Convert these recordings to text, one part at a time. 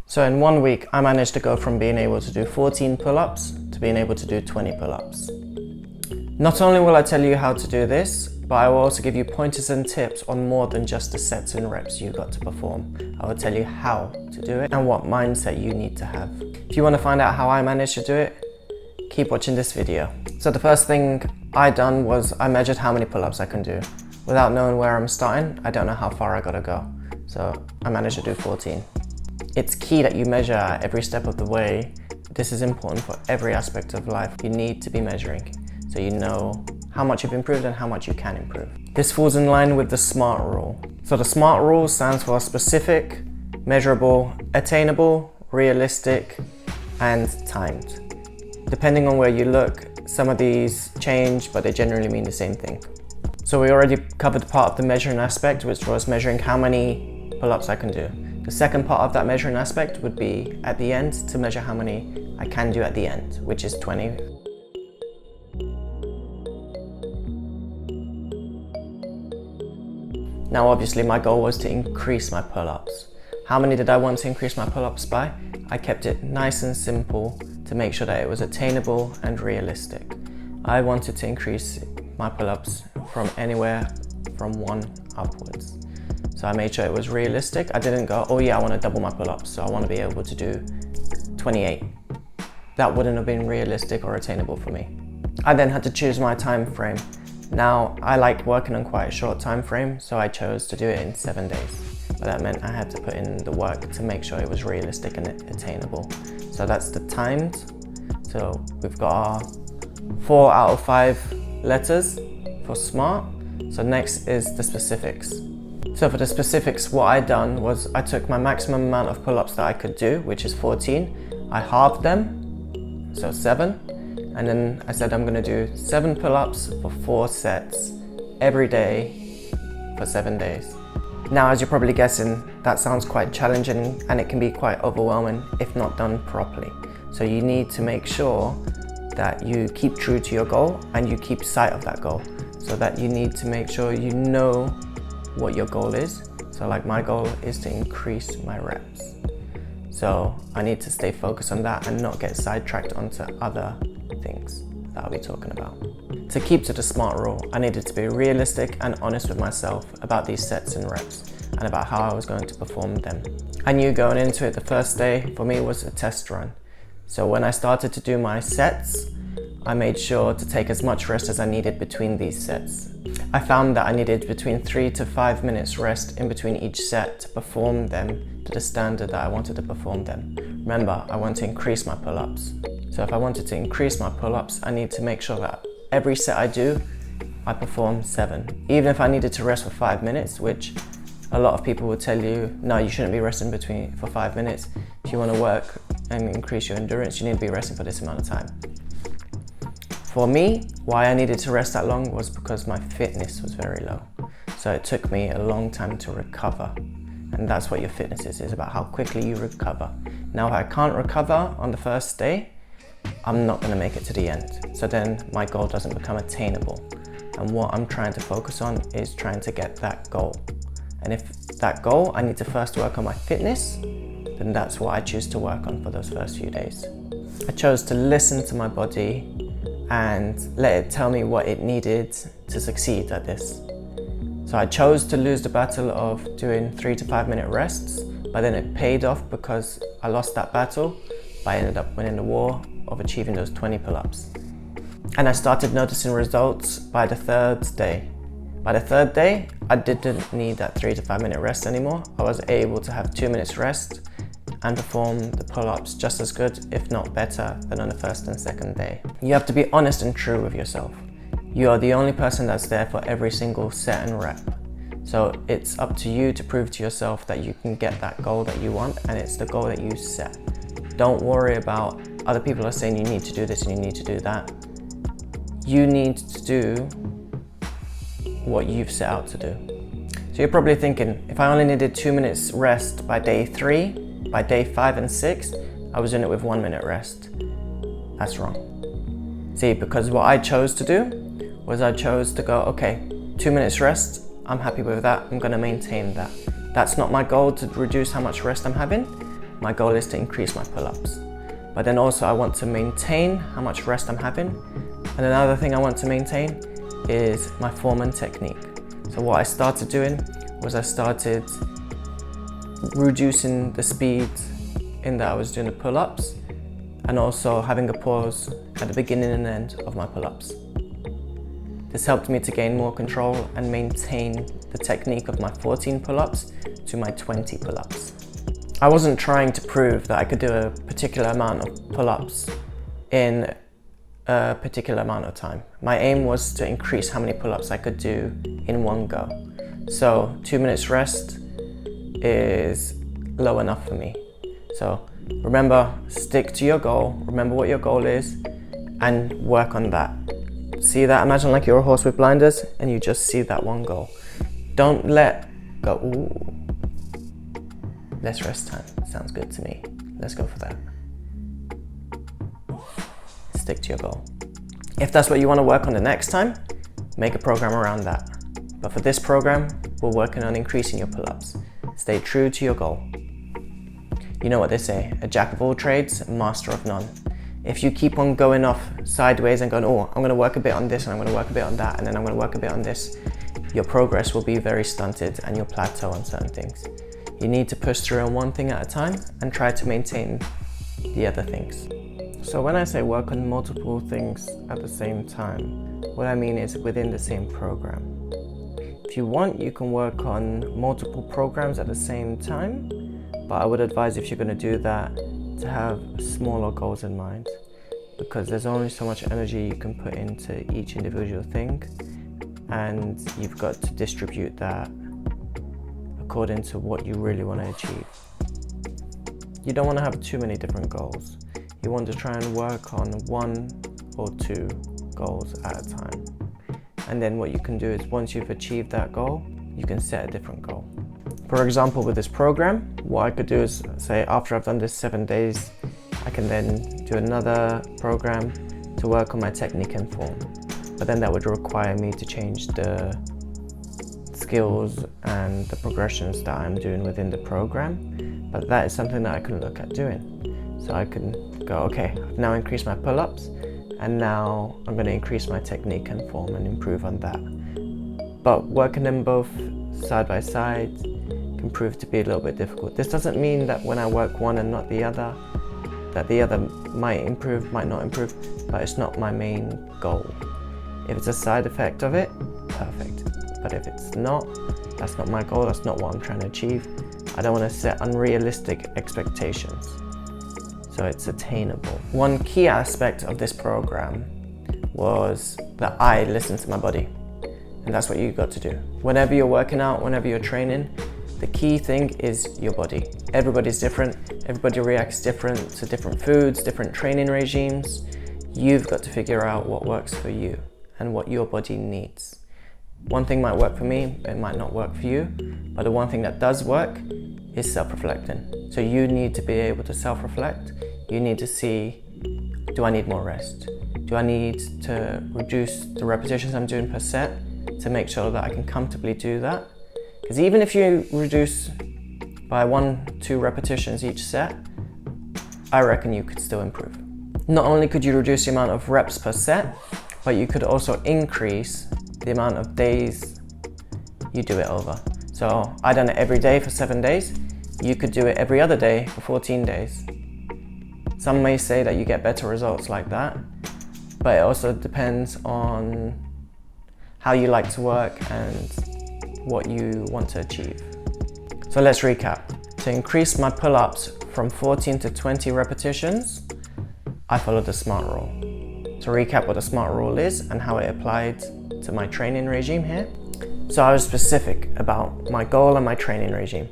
So in 1 week, I managed to go from being able to do 14 pull-ups to being able to do 20 pull-ups. Not only will I tell you how to do this, but I will also give you pointers and tips on more than just the sets and reps you got to perform. I will tell you how to do it and what mindset you need to have. If you want to find out how I managed to do it, keep watching this video. So the first thing I done was I measured how many pull-ups I can do. Without knowing where I'm starting, I don't know how far I gotta go. So I managed to do 14. It's key that you measure every step of the way. This is important for every aspect of life. You need to be measuring so you know how much you've improved and how much you can improve. This falls in line with the SMART rule. So the SMART rule stands for specific, measurable, attainable, realistic, and timed. Depending on where you look, some of these change, but they generally mean the same thing. So we already covered part of the measuring aspect, which was measuring how many pull-ups I can do. The second part of that measuring aspect would be at the end to measure how many I can do at the end, which is 20. Now obviously my goal was to increase my pull-ups. How many did I want to increase my pull-ups by? I kept it nice and simple to make sure that it was attainable and realistic. I wanted to increase my pull-ups from anywhere from 1 upwards. So I made sure it was realistic. I didn't go, oh yeah, I want to double my pull-ups, so I want to be able to do 28. That wouldn't have been realistic or attainable for me. I then had to choose my time frame. Now, I like working on quite a short time frame, so I chose to do it in 7 days. But that meant I had to put in the work to make sure it was realistic and attainable. So that's the timed. So we've got our 4 out of 5 letters for SMART. So next is the specifics. So for the specifics, what I done was I took my maximum amount of pull-ups that I could do, which is 14. I halved them, so 7. And then I said I'm gonna do 7 pull-ups for 4 sets every day for 7 days. Now, as you're probably guessing, that sounds quite challenging and it can be quite overwhelming if not done properly. So you need to make sure that you keep true to your goal and you keep sight of that goal. So that you need to make sure you know what your goal is. So like my goal is to increase my reps. So I need to stay focused on that and not get sidetracked onto other things that I'll be talking about. To keep to the SMART rule, I needed to be realistic and honest with myself about these sets and reps and about how I was going to perform them. I knew going into it the first day for me was a test run. So when I started to do my sets, I made sure to take as much rest as I needed between these sets. I found that I needed between 3 to 5 minutes rest in between each set to perform them to the standard that I wanted to perform them. Remember, I want to increase my pull-ups. So if I wanted to increase my pull-ups, I need to make sure that every set I do, I perform 7. Even if I needed to rest for 5 minutes, which a lot of people will tell you, no, you shouldn't be resting for 5 minutes. If you want to work and increase your endurance, you need to be resting for this amount of time. For me, why I needed to rest that long was because my fitness was very low. So it took me a long time to recover. And that's what your fitness is about how quickly you recover. Now, if I can't recover on the first day, I'm not going to make it to the end. So then my goal doesn't become attainable. And what I'm trying to focus on is trying to get that goal. And if that goal, I need to first work on my fitness, then that's what I choose to work on for those first few days. I chose to listen to my body and let it tell me what it needed to succeed at this. So I chose to lose the battle of doing 3 to 5 minute rests, but then it paid off because I lost that battle, but I ended up winning the war of achieving those 20 pull-ups. And I started noticing results by the 3rd day. By the 3rd day, I didn't need that 3 to 5 minute rest anymore. I was able to have 2 minutes rest and perform the pull-ups just as good, if not better, than on the 1st and 2nd day. You have to be honest and true with yourself. You are the only person that's there for every single set and rep. So it's up to you to prove to yourself that you can get that goal that you want, and it's the goal that you set. Don't worry about other people are saying you need to do this and you need to do that. You need to do what you've set out to do. So you're probably thinking, if I only needed 2 minutes rest by day 3, by day 5 and 6, I was in it with 1 minute rest. That's wrong. See, because what I chose to do was I chose to go, okay, 2 minutes rest, I'm happy with that, I'm gonna maintain that. That's not my goal to reduce how much rest I'm having. my goal is to increase my pull-ups. But then also I want to maintain how much rest I'm having. And another thing I want to maintain is my form and technique. So what I started doing was I started reducing the speed in that I was doing the pull-ups, and also having a pause at the beginning and end of my pull-ups. This helped me to gain more control and maintain the technique of my 14 pull-ups to my 20 pull-ups. I wasn't trying to prove that I could do a particular amount of pull-ups in a particular amount of time. My aim was to increase how many pull-ups I could do in one go. So 2 minutes rest is low enough for me. So remember, stick to your goal, remember what your goal is, and work on that. See that? Imagine like you're a horse with blinders and you just see that one goal. Don't let go. Ooh. Less rest time. Sounds good to me. Let's go for that. Stick to your goal. If that's what you want to work on the next time, make a program around that. But for this program, we're working on increasing your pull-ups. Stay true to your goal. You know what they say, a jack of all trades, a master of none. If you keep on going off sideways and going, oh, I'm going to work a bit on this and I'm going to work a bit on that and then I'm going to work a bit on this, your progress will be very stunted and you'll plateau on certain things. You need to push through on one thing at a time and try to maintain the other things. So when I say work on multiple things at the same time, what I mean is within the same program. If you want, you can work on multiple programs at the same time, but I would advise, if you're going to do that, to have smaller goals in mind, because there's only so much energy you can put into each individual thing, and you've got to distribute that according to what you really want to achieve. You don't want to have too many different goals. You want to try and work on 1 or 2 goals at a time. And then what you can do is, once you've achieved that goal, you can set a different goal. For example, with this program, what I could do is say, after I've done this 7 days, I can then do another program to work on my technique and form. But then that would require me to change the skills and the progressions that I'm doing within the program. But that is something that I can look at doing. So I can go, okay, I've now increased my pull-ups, and now I'm going to increase my technique and form and improve on that. But working them both side by side can prove to be a little bit difficult. This doesn't mean that when I work one and not the other, that the other might improve, might not improve, but it's not my main goal. If it's a side effect of it, perfect. But if it's not, that's not my goal, that's not what I'm trying to achieve. I don't want to set unrealistic expectations, so it's attainable. One key aspect of this program was that I listened to my body, and that's what you got to do. Whenever you're working out, whenever you're training, the key thing is your body. Everybody's different, everybody reacts different to different foods, different training regimes. You've got to figure out what works for you and what your body needs. One thing might work for me, it might not work for you, but the one thing that does work is self-reflecting. So you need to be able to self-reflect. You need to see, do I need more rest? Do I need to reduce the repetitions I'm doing per set to make sure that I can comfortably do that? Because even if you reduce by 1-2 repetitions each set, I reckon you could still improve. Not only could you reduce the amount of reps per set, but you could also increase the amount of days you do it over. So I done it every day for 7 days. You could do it every other day for 14 days. Some may say that you get better results like that, but it also depends on how you like to work and what you want to achieve. So let's recap. To increase my pull-ups from 14 to 20 repetitions, I followed the SMART rule. To recap what the SMART rule is and how it applied to my training regime here. So I was specific about my goal and my training regime.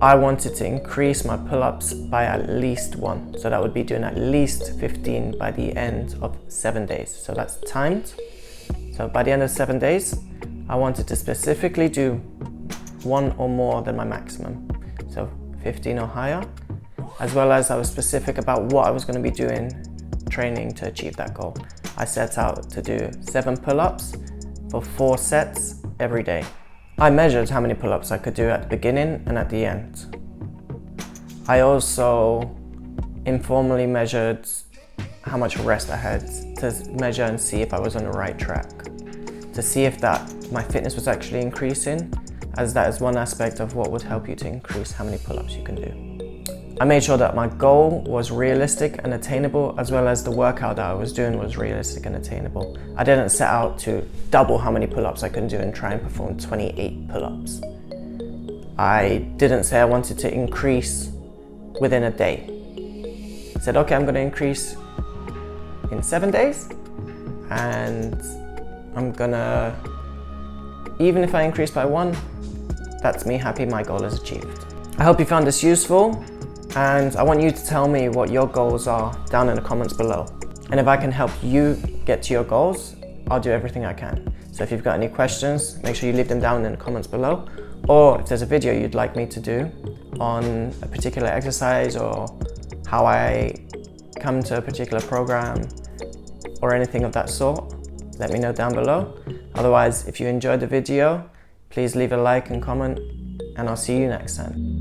I wanted to increase my pull-ups by at least 1. So that would be doing at least 15 by the end of 7 days. So that's timed. So by the end of 7 days, I wanted to specifically do 1 or more than my maximum. So 15 or higher, as well as I was specific about what I was going to be doing training to achieve that goal. I set out to do 7 pull-ups for 4 sets every day. I measured how many pull-ups I could do at the beginning and at the end. I also informally measured how much rest I had to measure and see if I was on the right track, to see if my fitness was actually increasing, as that is one aspect of what would help you to increase how many pull-ups you can do. I made sure that my goal was realistic and attainable, as well as the workout that I was doing was realistic and attainable. I didn't set out to double how many pull-ups I can do and try and perform 28 pull-ups. I didn't say I wanted to increase within a day. I said, okay, I'm going to increase in 7 days, and I'm gonna, even if I increase by 1, that's me happy, my goal is achieved. I hope you found this useful, and I want you to tell me what your goals are down in the comments below. And if I can help you get to your goals, I'll do everything I can. So if you've got any questions, make sure you leave them down in the comments below. Or if there's a video you'd like me to do on a particular exercise, or how I come to a particular program, or anything of that sort, let me know down below. Otherwise, if you enjoyed the video, please leave a like and comment, and I'll see you next time.